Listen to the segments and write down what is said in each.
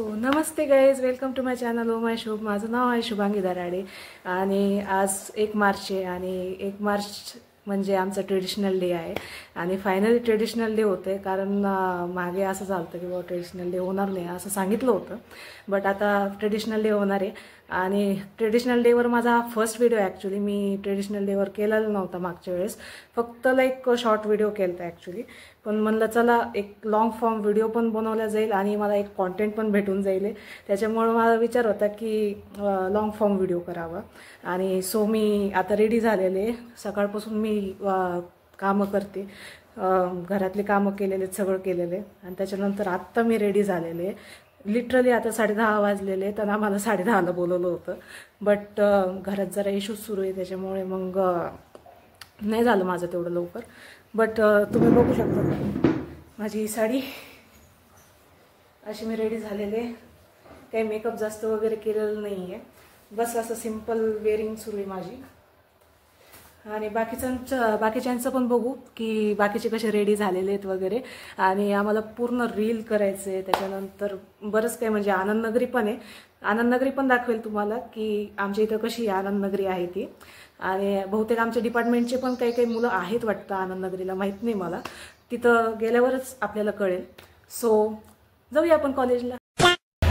So नमस्ते guys, welcome to my channel oh my Shubh. माझं नाव आहे शुभांगी दराडे आणि आज 1 मार्च आहे आणि 1 मार्च म्हणजे आमचा ट्रेडिशनल डे आहे आणि फायनली ट्रेडिशनल डे होते. कारण मागे असं झालं की बाबा ट्रेडिशनल डे होणार नाही असं सांगितलं होतं, बट आता ट्रेडिशनल डे होणार आहे. आणि ट्रेडिशनल डेवर माझा फर्स्ट व्हिडिओ ॲक्च्युली मी ट्रेडिशनल डेवर केलेला नव्हता मागच्या वेळेस, फक्त लाईक शॉर्ट व्हिडिओ केला होता ॲक्च्युली. पण म्हणलं चला एक लाँग फॉर्म व्हिडिओ पण बनवला जाईल आणि मला एक कॉन्टेंट पण भेटून जाईल. त्याच्यामुळं माझा विचार होता की लाँग फॉर्म व्हिडिओ करावा. आणि सो मी आता रेडी झालेले. सकाळपासून मी कामं करते, घरातले कामं केलेले, सगळं केलेले आणि त्याच्यानंतर आत्ता मी रेडी झालेले. लिटरली आता 10:30 वाजलेले. तर आम्हाला 10:30ला बोलवलं होतं, बट घरात जरा इश्यूज सुरू आहे त्याच्यामुळे मग नाही झालं माझं तेवढं लवकर. बट तुम्ही बघू शकता माझी ही साडी अशी मी रेडी झालेले. काही मेकअप जास्त वगैरे केलेलं नाही आहे, बस असं सिम्पल वेअरिंग सुरू आहे माझी. आणि बाकीच्यांचं पण बघू की बाकीचे कसे रेडी झालेले आहेत वगैरे. आणि आम्हाला पूर्ण रील करायचं आहे. त्याच्यानंतर बरंच काही म्हणजे आनंदनगरी पण आहे. आनंदनगरी पण दाखवेल तुम्हाला की आमच्या इथं कशी आनंदनगरी आहे ती. आणि बहुतेक आमच्या डिपार्टमेंटचे पण काही काही मुलं आहेत वाटतं आनंदनगरीला, माहीत नाही मला, तिथं गेल्यावरच आपल्याला कळेल. सो जाऊया आपण कॉलेजला.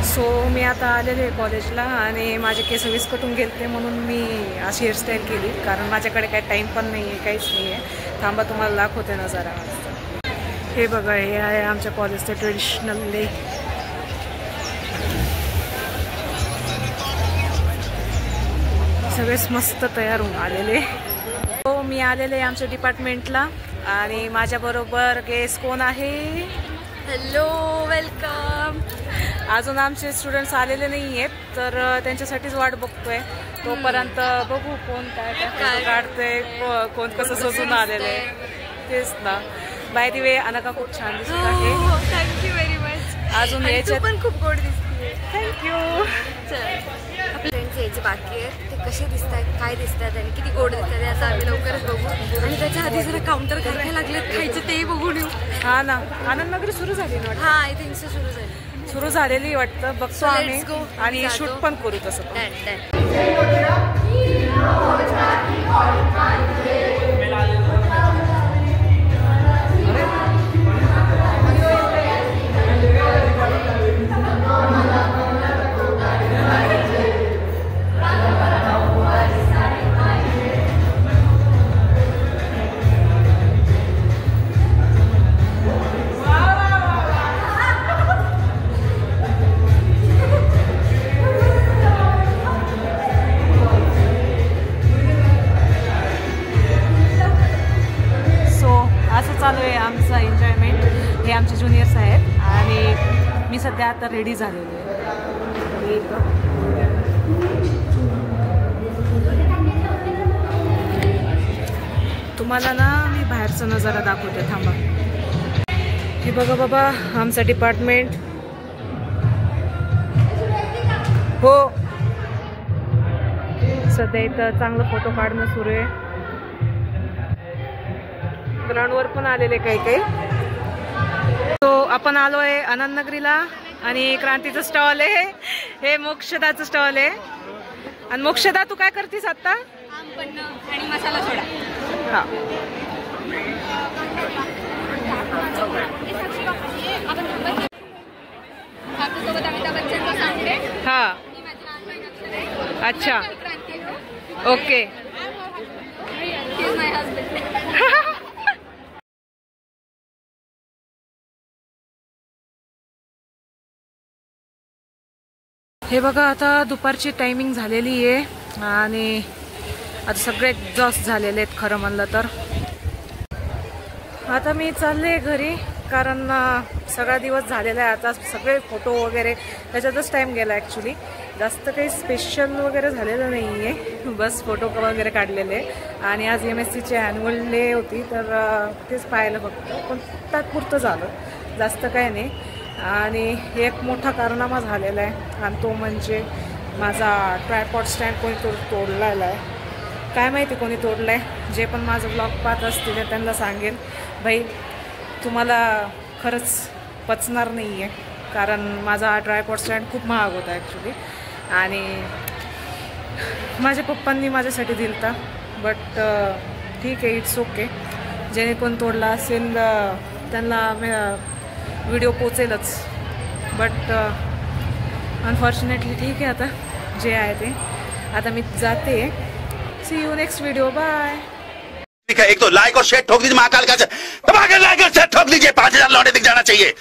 सो मी आता आलेले आहे कॉलेजला आणि माझे केस विस्कटून गेलते म्हणून मी अशी हेअरस्टाईल केली, कारण माझ्याकडे काही टाईम पण नाही आहे, काहीच नाही आहे. थांबा तुम्हाला दाखवते ना जरा. हे बघा, हे आहे आमच्या कॉलेजचं ट्रेडिशनल डे. सगळेच मस्त तयार होऊन आलेले. हो, मी आलेले आहे आमच्या डिपार्टमेंटला आणि माझ्याबरोबर गेस्ट कोण आहे? Hello, welcome. अजून आमचे स्टुडंट्स आलेले नाही आहेत, तर त्यांच्यासाठीच वाट बघतोय. तोपर्यंत बघू कोण काय काय काढतंय, कोण कसं सजून आलेलं आहे तेच ना. बाय द वे, अनका खूप छान दिसत आहे. Thank you very much. अजून याच्यात पण खूप गोड दिसते. थँक्यू. आपले फ्रेंड्स यायचे बाकी आहेत, ते कसे दिसत आहेत, काय दिसत आहेत आणि किती गोड दिसतात याचा आम्ही लवकरच बघू. आणि त्याच्या आधी जरा काउंटर काय काय लागलेत खायचे तेही बघून येऊ. हा ना, आनंदनगरी सुरू झाली ना? हा, आय थिंक सुरू झालेली वाटतं. बघतो आम्ही आणि शूट पण करू तसं. चालू आहे आमचं एन्जॉयमेंट. हे आमचे ज्युनियर्स आहेत आणि मी सध्या आता रेडी झालेली आहे. तुम्हाला ना मी बाहेरचा नजारा दाखवते, थांबा. हे बघा बाबा आमचं डिपार्टमेंट. हो, सध्या इथं चांगलं फोटो काढणं सुरू आहे. ग्राउंडवर पण आलेले काही. तो आपण आलोय आनंदनगरीला आणि क्रांतीचं स्टॉल आहे. हे मोक्षदाचं स्टॉल आहे. आणि मोक्षदा, तू काय करतीस आता? आणि मसाला सोडा. हा, हा, अच्छा, ओके. हे बघा, आता दुपारची टायमिंग झालेली आहे आणि आता सगळे एक्झॉस्ट झालेले आहेत खरं म्हणलं तर. आता मी चालले घरी, कारण सगळा दिवस झालेला आहे. आता सगळे फोटो वगैरे त्याच्यातच टाईम गेला ॲक्च्युली. जास्त काही स्पेशल वगैरे झालेलं नाही आहे, बस फोटो वगैरे काढलेले. आणि आज MSCची ॲन्युअल डे होती तर तेच पाहायला फक्त, पण तात्पुरतं झालं, जास्त काय नाही. आणि एक मोठा कारनामा झालेला आहे आणि तो म्हणजे माझा ट्रायपॉड स्टँड कोणी तोडलेला आहे. काय माहिती कोणी तोडलं आहे. जे पण माझं ब्लॉग पाहत असतील त्यांना सांगेन, भाई तुम्हाला खरंच पचणार नाही आहे. कारण माझा ट्रायपॉड स्टँड खूप महाग होता ॲक्च्युली आणि माझ्या पप्पांनी माझ्यासाठी दिलता बट ठीक आहे इट्स ओके. जेणे कोण तोडला असेल त्यांना व्हिडिओ पोचेलच बट अनफॉर्च्युनेटली ठीक आहे आता जे आहे ते. आता मी जाते. See you next video. Bye. एक तो लाइक और शेयर ठोक दीजिए महाकाल का, लाइक और शेयर ठोक दीजिए, 5000 लौटे दिख जाना चाहिए.